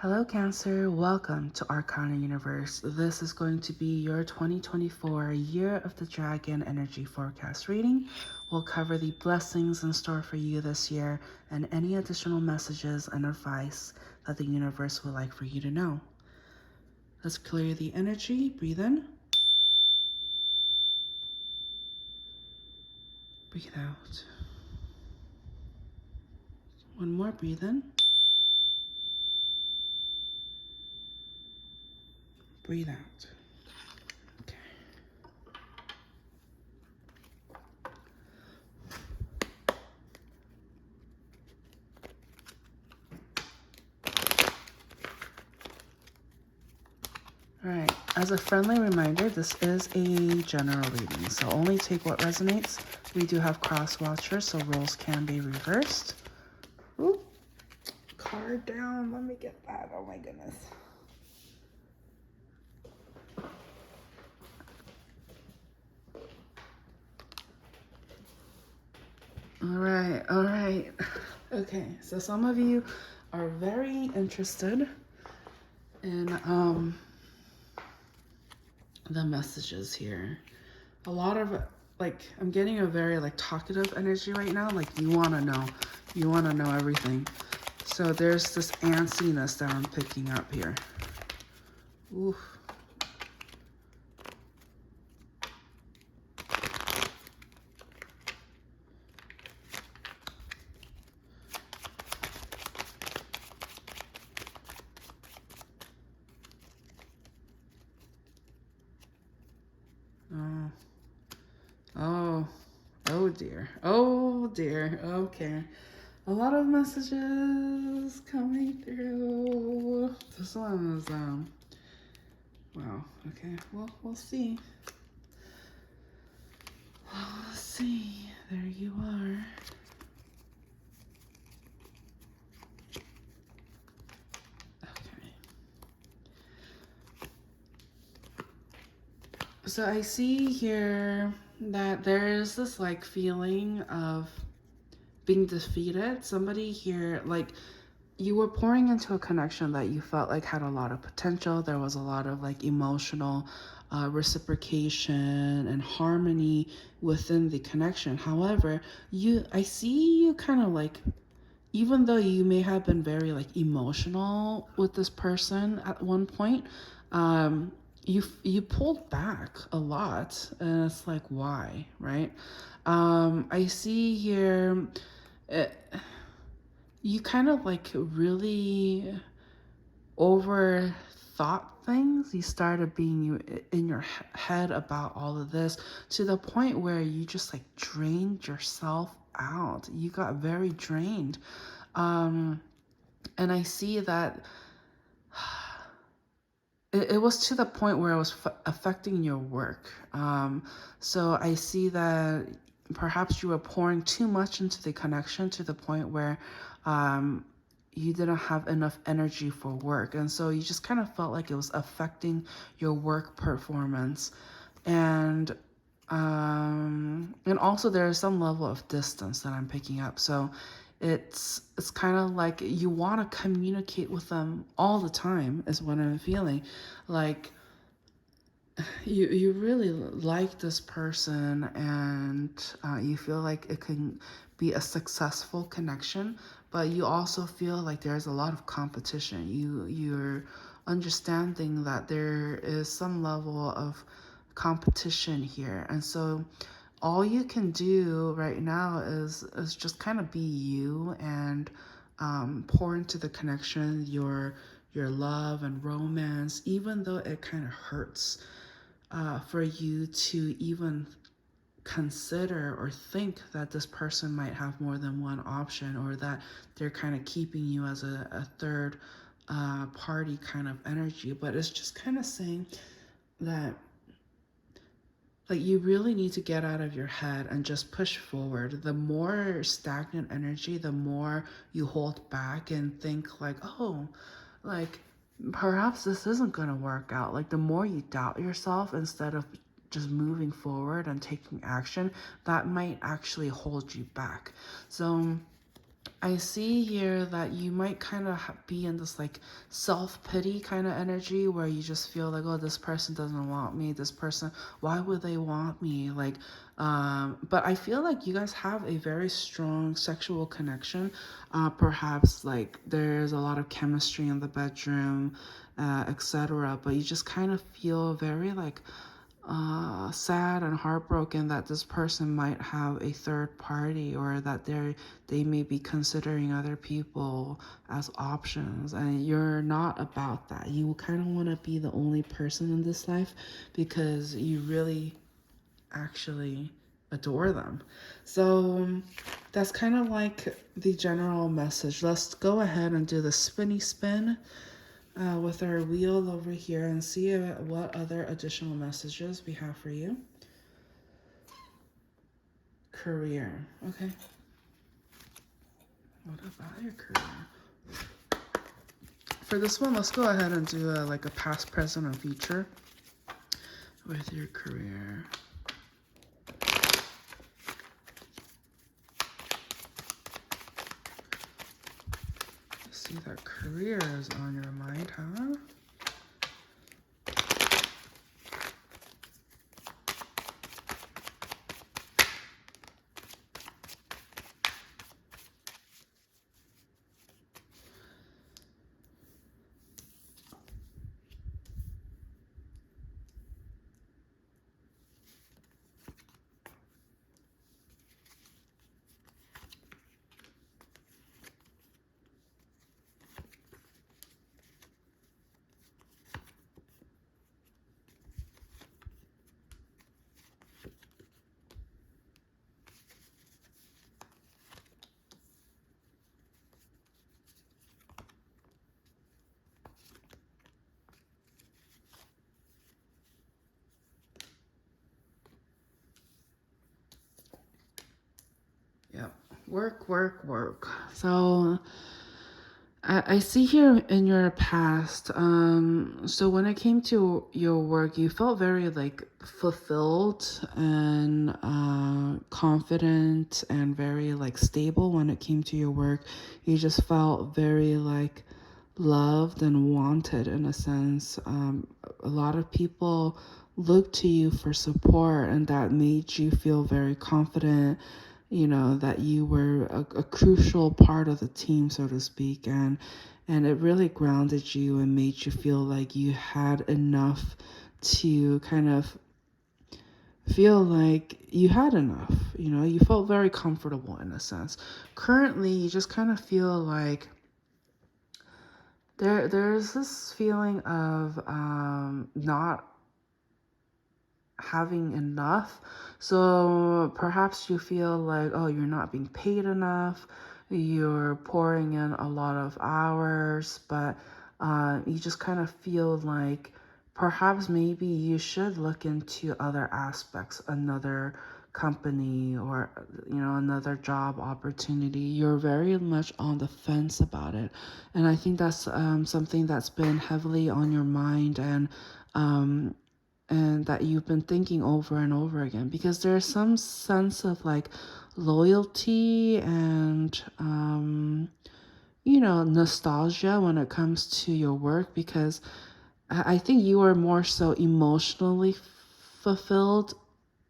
Hello Cancer, welcome to ArcanaUniverse. This is going to be your 2024 Year of the Dragon Energy Forecast reading. We'll cover the blessings in store for you this year and any additional messages and advice that the universe would like for you to know. Let's clear the energy, breathe in, breathe out. One more, breathe in, breathe out. Okay. All right, as a friendly reminder, this is a general reading, so only take what resonates. We do have cross watchers, so roles can be reversed. Ooh, card down, let me get that, oh my goodness. All right. Okay, so some of you are very interested in the messages here. A lot of, like, I'm getting a very, like, talkative energy right now. Like, you want to know everything. So there's this antsiness that I'm picking up here. Oof. Oh dear. Okay. A lot of messages coming through. This one is, wow. Okay. Well, we'll see. We'll see. There you are. Okay. So I see here that there is this like feeling of being defeated. Somebody here, like, you were pouring into a connection that you felt like had a lot of potential. There was a lot of like emotional reciprocation and harmony within the connection. However, I see you kind of like, even though you may have been very like emotional with this person at one point, you pulled back a lot, and it's like, why, right? I see here, it, you kind of like really overthought things. You started being in your head about all of this to the point where you just like drained yourself out. You got very drained. And I see that it was to the point where it was affecting your work. So I see that perhaps you were pouring too much into the connection to the point where you didn't have enough energy for work. And so you just kind of felt like it was affecting your work performance. And also there's some level of distance that I'm picking up. So it's kind of like you want to communicate with them all the time is what I'm feeling. Like you really like this person, and you feel like it can be a successful connection, but you also feel like there's a lot of competition. You're understanding that there is some level of competition here, and so all you can do right now is just kind of be you and pour into the connection your love and romance, even though it kind of hurts for you to even consider or think that this person might have more than one option, or that they're kind of keeping you as a third party kind of energy. But it's just kind of saying that, like, you really need to get out of your head and just push forward. The more stagnant energy, the more you hold back and think like, oh, like perhaps this isn't going to work out. Like the more you doubt yourself instead of just moving forward and taking action, that might actually hold you back. So I see here that you might kind of be in this like self-pity kind of energy where you just feel like, oh, this person doesn't want me. This person, why would they want me? Like, but I feel like you guys have a very strong sexual connection. Perhaps like there's a lot of chemistry in the bedroom, etc. But you just kind of feel very like sad and heartbroken that this person might have a third party, or that they may be considering other people as options, and you're not about that. You kind of want to be the only person in this life because you really actually adore them. So that's kind of like the general message. Let's go ahead and do the spinny spin with our wheel over here and see what other additional messages we have for you. Career. Okay. What about your career? For this one, let's go ahead and do like a past, present, and future with your career. See that career is on your mind, huh? Yep. Work, work, work. So I see here in your past, so when it came to your work, you felt very like fulfilled and confident and very like stable when it came to your work. You just felt very like loved and wanted in a sense. A lot of people looked to you for support, and that made you feel very confident, you know, that you were a crucial part of the team, so to speak, and it really grounded you and made you feel like you had enough to kind of feel like you had enough. You know, you felt very comfortable in a sense. Currently, you just kind of feel like there's this feeling of not having enough. So perhaps you feel like, oh, you're not being paid enough, you're pouring in a lot of hours, but you just kind of feel like perhaps maybe you should look into other aspects, another company, or you know, another job opportunity. You're very much on the fence about it, and I think that's something that's been heavily on your mind, um, and that you've been thinking over and over again, because there's some sense of like loyalty and you know, nostalgia when it comes to your work, because I think you are more so emotionally fulfilled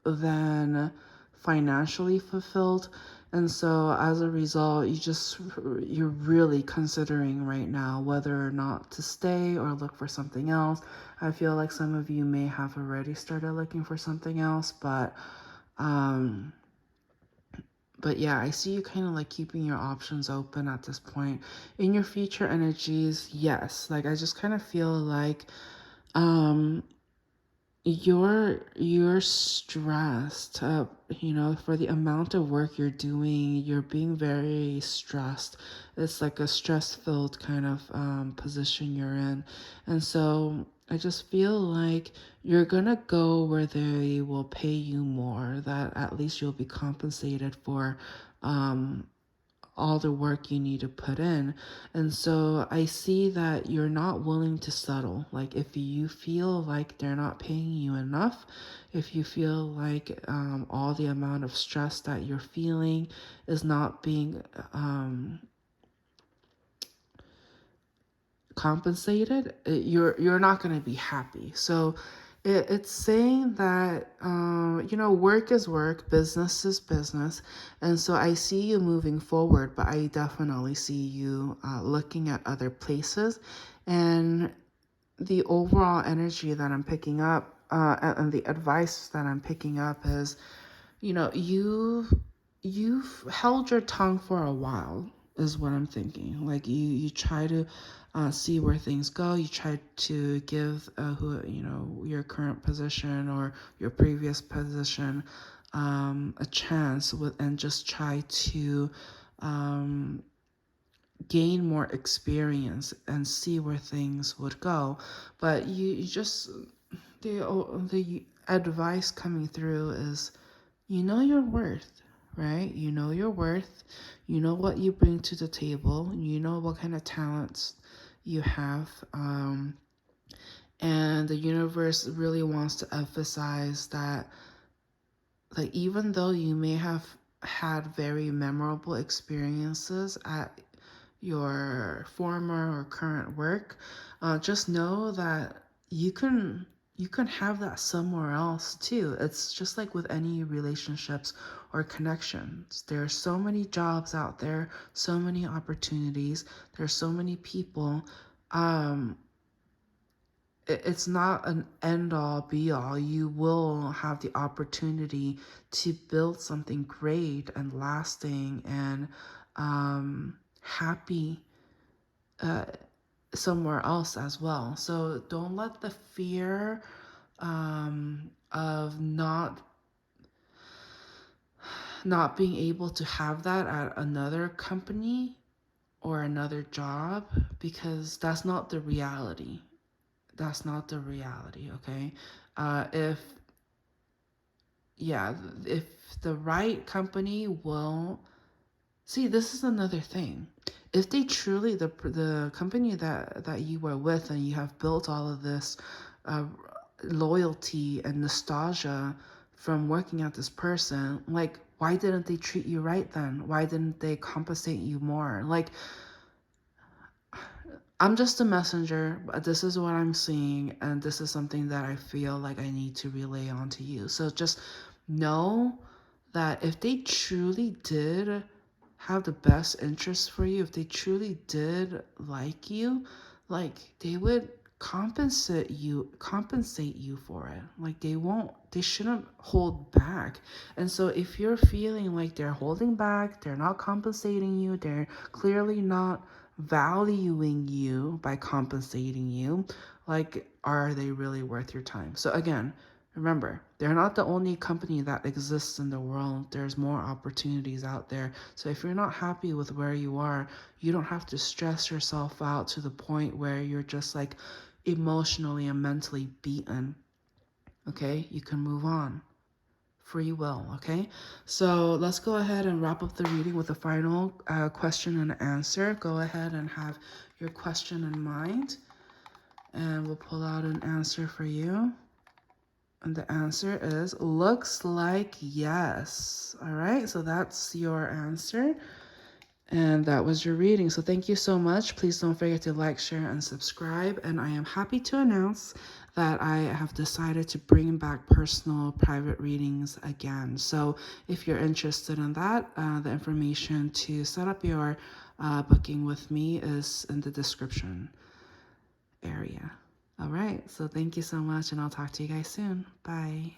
than financially fulfilled. And so as a result, you're really considering right now whether or not to stay or look for something else. I feel like some of you may have already started looking for something else, um but yeah, I see you kind of like keeping your options open at this point. In your future energies, yes, like I just kind of feel like um you're stressed, you know, for the amount of work you're doing. You're being very stressed. It's like a stress filled kind of position you're in, and so I just feel like you're gonna go where they will pay you more, that at least you'll be compensated for um all the work you need to put in. And so I see that you're not willing to settle. Like if you feel like they're not paying you enough, if you feel like all the amount of stress that you're feeling is not being compensated, you're not going to be happy. So it's saying that work is work, business is business, and so I see you moving forward, but I definitely see you looking at other places. And the overall energy that I'm picking up, and the advice that I'm picking up is, you've held your tongue for a while, is what I'm thinking. Like you try to see where things go. You try to give your current position or your previous position a chance and just try to gain more experience and see where things would go. But you just the advice coming through is, you know your worth, right? You know your worth. You know what you bring to the table. You know what kind of talents you have. And the universe really wants to emphasize that, like, even though you may have had very memorable experiences at your former or current work, just know that you can have that somewhere else too. It's just like with any relationships or connections. There are so many jobs out there, so many opportunities. There's so many people. It's not an end all be all. You will have the opportunity to build something great and lasting and happy somewhere else as well. So don't let the fear of not being able to have that at another company or another job, because that's not the reality. That's not the reality, okay? If yeah, if the right company will see, this is another thing. If they truly, the company that you were with and you have built all of this uh, loyalty and nostalgia from working at this person, like, why didn't they treat you right then? Why didn't they compensate you more? Like, I'm just a messenger, but this is what I'm seeing, and this is something that I feel like I need to relay on to you. So just know that if they truly did have the best interest for you, if they truly did like you, like, they would compensate you for it. Like, they shouldn't hold back. And so if you're feeling like they're holding back, they're not compensating you, they're clearly not valuing you by compensating you, like, are they really worth your time? So again, remember, they're not the only company that exists in the world. There's more opportunities out there. So if you're not happy with where you are, you don't have to stress yourself out to the point where you're just like emotionally and mentally beaten. Okay? You can move on. Free will, okay? So let's go ahead and wrap up the reading with a final question and answer. Go ahead and have your question in mind, and we'll pull out an answer for you. And the answer is looks like yes. All right, so that's your answer. And that was your reading. So thank you so much. Please don't forget to like, share, and subscribe. And I am happy to announce that I have decided to bring back personal private readings again. So if you're interested in that, the information to set up your booking with me is in the description area. All right. So thank you so much, and I'll talk to you guys soon. Bye.